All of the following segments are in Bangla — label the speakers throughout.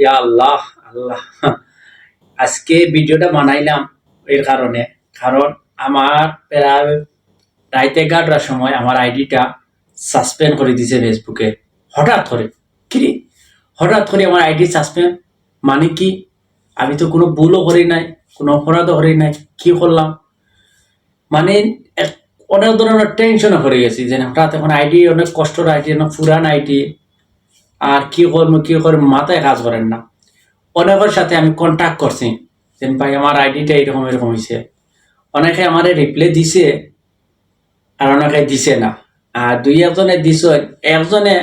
Speaker 1: ইয়া আল্লাহ আল্লাহ আজকে ভিডিওটা বানাইলাম এর কারণে, কারণ আমার প্রায় রাইতে 11টার সময় আমার আইডিটা সাসপেন্ড করে দিয়েছে ফেসবুকে। হঠাৎ করে কি হঠাৎ করে আমার আইডি সাসপেন্ড, মানে কি? আমি তো কোনো ভুলও করি নাই, কোনো অপরাধও করি নাই, কি করলাম? মানে অনেক ধরনের টেনশনে পড়ে গেছি যে হঠাৎ এখন আইডি, অনেক কষ্টের আইডি, অনেক পুরান আইডি, আর কি করবো মাথায় কাজ করেন না। অনেকের সাথে আমি কন্ট্যাক্ট করছি যে ভাই আমার আইডিটা এরকম এরকম হয়েছে। অনেকে আমার রিপ্লাই দিছে আর অনেকে দিছে না। আর দুই একজনে দিছে, একজনে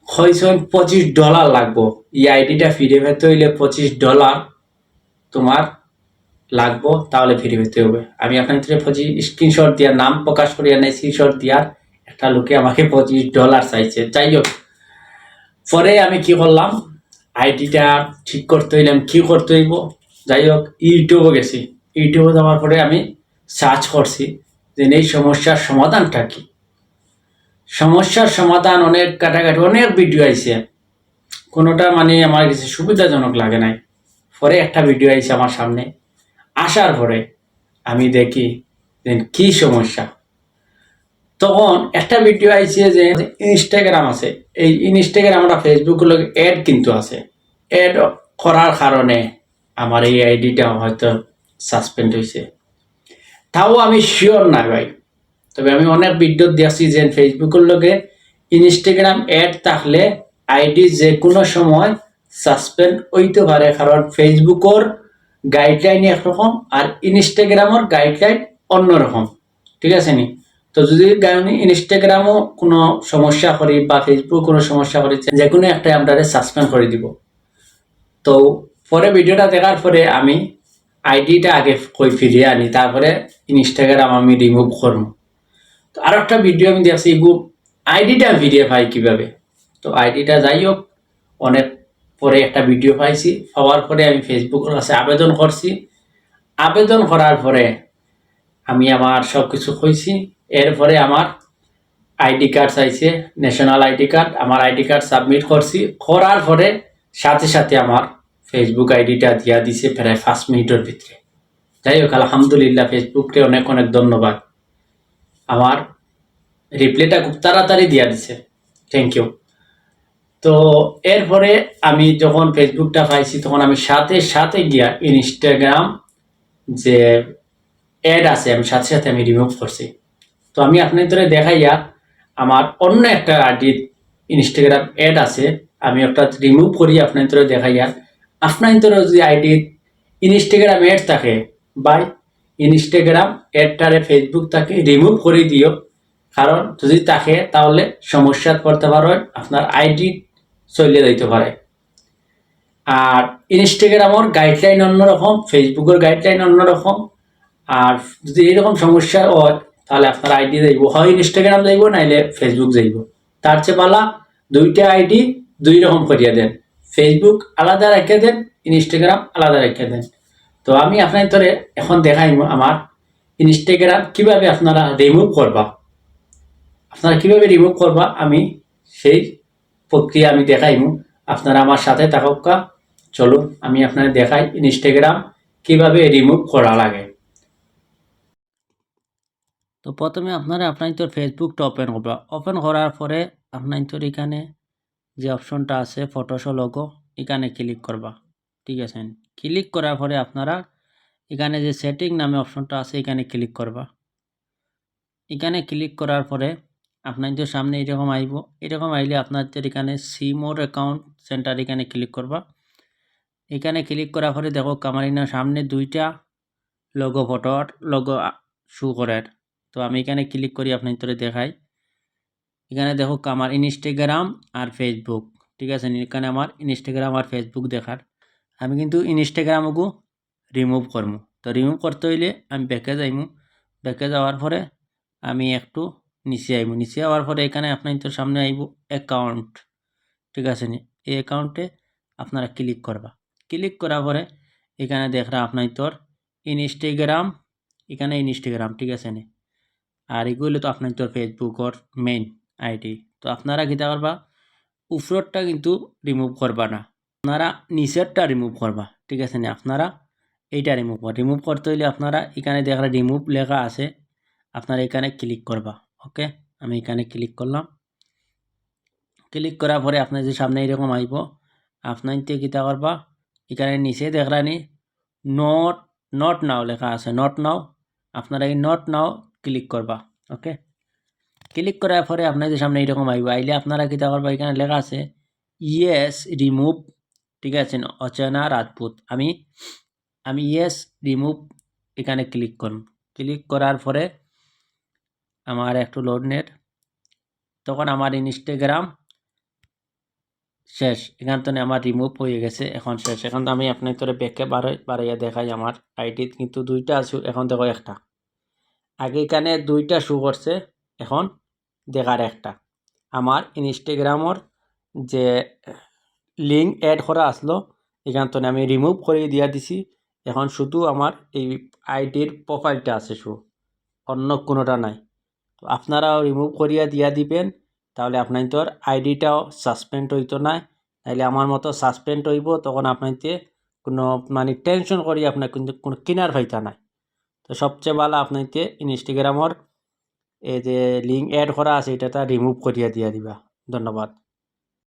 Speaker 1: হয়েছেন $25 লাগবো, এই আইডিটা ফিরে পেতে হইলে $25 তোমার লাগবো, তাহলে ফিরে পেতে হবে। আমি আপনার স্ক্রিনশট দিয়া, নাম প্রকাশ করিয়া নাই, স্ক্রিনশট দিয়ার একটা লোকে আমাকে $25 চাইছে। যাই হোক, পরে আমি কি করলাম, আইডিটা ঠিক করতে হইলাম, কি করতে হইব, যাই হোক ইউটিউবে গেছি। ইউটিউবে যাওয়ার পরে আমি সার্চ করছি যে এই সমস্যার সমাধানটা কি। সমস্যার সমাধান অনেক কাটাকাটি, অনেক ভিডিও আইছে, কোনোটা মানে আমার কাছে সুবিধাজনক লাগে নাই। পরে একটা ভিডিও আইছে আমার সামনে, আসার পরে আমি দেখি যে কি সমস্যা। তখন একটা ভিডিও আইছে যে ইনস্টাগ্রাম আছে, এই ইনস্টাগ্রাম আমরা ফেসবুক লগে অ্যাড কিন্তু আছে, অ্যাড করার কারণে আমার এই আইডিটা হয়তো সাসপেন্ড হয়েছে। তাও আমি শিওর না ভাই, তবে আমি অনেক ভিডিও দেখছি যে ফেসবুকের লগে ইনস্টাগ্রাম অ্যাড থাকলে আইডি যে কোনো সময় সাসপেন্ড হইতে পারে, কারণ ফেসবুকের গাইডলাইন একরকম আর ইনস্টাগ্রামের গাইডলাইন অন্যরকম, ঠিক আছে নি? তো যদি ইনস্টাগ্রামও কোনো সমস্যা করি বা ফেসবুক কোনো সমস্যা করি, যে কোনো একটা আমরা সাসপেন্ড করে দিব। তো পরে ভিডিওটা দেখার পরে আমি আইডিটা আগে কই ফিরিয়ে আনি, তারপরে ইনস্টাগ্রাম আমি রিমুভ করবো। তো আর একটা ভিডিও আমি দেখছি, আইডিটা ফিরিয়ে পাই কিভাবে। তো আইডিটা যাই হোক, অনেক পরে একটা ভিডিও পাইছি, পাওয়ার পরে আমি ফেসবুকের কাছে আবেদন করছি। আবেদন করার পরে আমি আমার সব কিছু কইছি। এরপরে আমার আইডি কার্ড চাইছে, ন্যাশনাল আইডি কার্ড। আমার আইডি কার্ড সাবমিট করছি, করার পরে সাথে সাথে আমার ফেসবুক আইডিটা দিয়া দিছে প্রায় 5 মিনিটের ভিতরে। যাই হোক, আলহামদুলিল্লাহ, ফেসবুককে অনেক অনেক ধন্যবাদ, আমার রিপ্লাইটা খুব তাড়াতাড়ি দিয়া দিছে, থ্যাংক ইউ। তো এরপরে আমি যখন ফেসবুকটা পাইছি, তখন আমি সাথে সাথে গিয়া ইনস্টাগ্রাম যে অ্যাড আছে, আমি সাথে সাথে আমি রিমুভ করছি। তো আমি আপনাদের দেখাইয়া আমার অন্য একটা আইডি ইনস্টাগ্রাম অ্যাড আছে, আমি একটা রিমুভ করি আপনাদের দেখাইয়া। আপনাদের যদি আইডি ইনস্টাগ্রাম অ্যাড থাকে, বাই ইনস্টাগ্রাম অ্যাডটারে ফেসবুক তাকে রিমুভ করে দিও, কারণ যদি থাকে তাহলে সমস্যা পড়তে পারে, আপনার আইডি চলে যাইতে পারে। আর ইনস্টাগ্রামের গাইডলাইন অন্যরকম, ফেসবুকের গাইডলাইন অন্যরকম। আর যদি এরকম সমস্যা হয়, তাহলে আপনার আইডি যাইব, হয় ইনস্টাগ্রাম যাইব, নাইলে ফেসবুক যাইব। তার চেয়ে পালা দুইটা আইডি দুই রকম করিয়া দেন, ফেসবুক আলাদা রেখে দেন, ইনস্টাগ্রাম আলাদা রেখে দেন। তো আমি আপনাদের এখন দেখাইব আমার ইনস্টাগ্রাম কিভাবে আপনারা রিমুভ করবা। আপনারা কিভাবে রিমুভ করবা আমি সেই প্রক্রিয়া আমি দেখাইমু। আপনারা আমার সাথে থাকা, চলুন আমি আপনাদের দেখাই ইনস্টাগ্রাম কিভাবে রিমুভ করা লাগে। তো প্রথমে আপনারা আপনার ফেসবুকটা ওপেন করবা। ওপেন করার পরে আপনার এখানে যে অপশনটা আছে ফটোস লোগো, এখানে ক্লিক করবা, ঠিক আছে? ক্লিক করার পরে আপনারা এখানে যে সেটিং নামে অপশনটা আছে, এখানে ক্লিক করবা। এখানে ক্লিক করার পরে আপনাদের সামনে এরকম আইব। এরকম আইলে আপনাদের এখানে সিমোর অ্যাকাউন্ট সেন্টার, এখানে ক্লিক করবা। এখানে ক্লিক করার পরে দেখো আমার এখানে সামনে দুইটা লোগো, ফটোর লোগো শো করার। তো আমি এখানে ক্লিক করি, আপনাদের দেখাই। এখানে দেখো আমার ইনস্টাগ্রাম আর ফেসবুক, ঠিক আছে? এখানে আমার ইনস্টাগ্রাম আর ফেসবুক দেখার। আমি কিন্তু ইনস্টাগ্রামকে রিমুভ করবো। তো রিমুভ করতে হইলে আমি ব্যাকে যাইমু। ব্যাকে যাওয়ার পরে আমি একটু নিচে আইব। নিচে যাওয়ার পরে এখানে আপনাদের সামনে আইব অ্যাকাউন্ট, ঠিক আছে? এই অ্যাকাউন্টে আপনারা ক্লিক করবা। ক্লিক করার পরে এখানে দেখরা আপনাদের ইনস্টাগ্রাম, এখানে ইনস্টাগ্রাম, ঠিক আছে? আর এগুলো তো আপনাদের ফেসবুকর মেইন আইডি। তো আপনারা কী করবা, উপরটা কিন্তু রিমুভ করবা না, আপনারা নিচেরটা রিমুভ করবা, ঠিক আছে না? আপনারা এইটা রিমুভ করতে হইলে আপনারা এখানে দেখরা রিমুভ লেখা আছে, আপনারা এখানে ক্লিক করবা। ওকে, আমি এখানে ক্লিক করলাম। ক্লিক করার পরে আপনার যে সামনে এরকম আইব, আপনার কিতা করবা, এখানে নিচে দেখরানি নট নট নাও লেখা আছে, নট নাও, আপনারা এই নট নাও ক্লিক করবা। ওকে, ক্লিক করার পরে আপনার যে সামনে এরকম আইব, আইলে আপনারা কিতা করবা, এখানে লেখা আছে ইয়েস রিমুভ, ঠিক আছে, অচেনা রাজপুত। আমি ইয়েস রিমুভ এখানে ক্লিক করব। ক্লিক করার পরে আমার একটু লোড নেট, তখন আমার ইনস্টাগ্রাম শেষ। এখান থেকে আমার রিমুভ হয়ে গেছে, এখন শেষ। এখন আমি আপনার তোরে ব্যাকে বাড়াইয়া দেখাই। আমার আইডি কিন্তু দুইটা আছে, এখন দেখো একটা। আগে এখানে দুইটা শো করছে, এখন দেখার একটা। আমার ইনস্টাগ্রামর যে লিঙ্ক অ্যাড করা আসলো, এখান থেকে আমি রিমুভ করে দিয়া দিছি। এখন শুধু আমার এই আইডির প্রোফাইলটা আছে শো, অন্য কোনোটা নাই। তো আপনারাও রিমুভ করিয়া দিয়া দিবেন, তাহলে আপনার তোর আইডিটাও সাসপেন্ড হইতো না। তাইলে আমার মতো সাসপেন্ড হইব, তখন আপনাকে কোনো মানে টেনশন করি আপনার কিন্তু কোনো কিনার হইতা নাই। তো সবচেয়ে ভালো আপনাকে ইনস্টাগ্রামর এই যে লিঙ্ক অ্যাড করা আছে, এটা রিমুভ করিয়া দিয়া দিবা। ধন্যবাদ।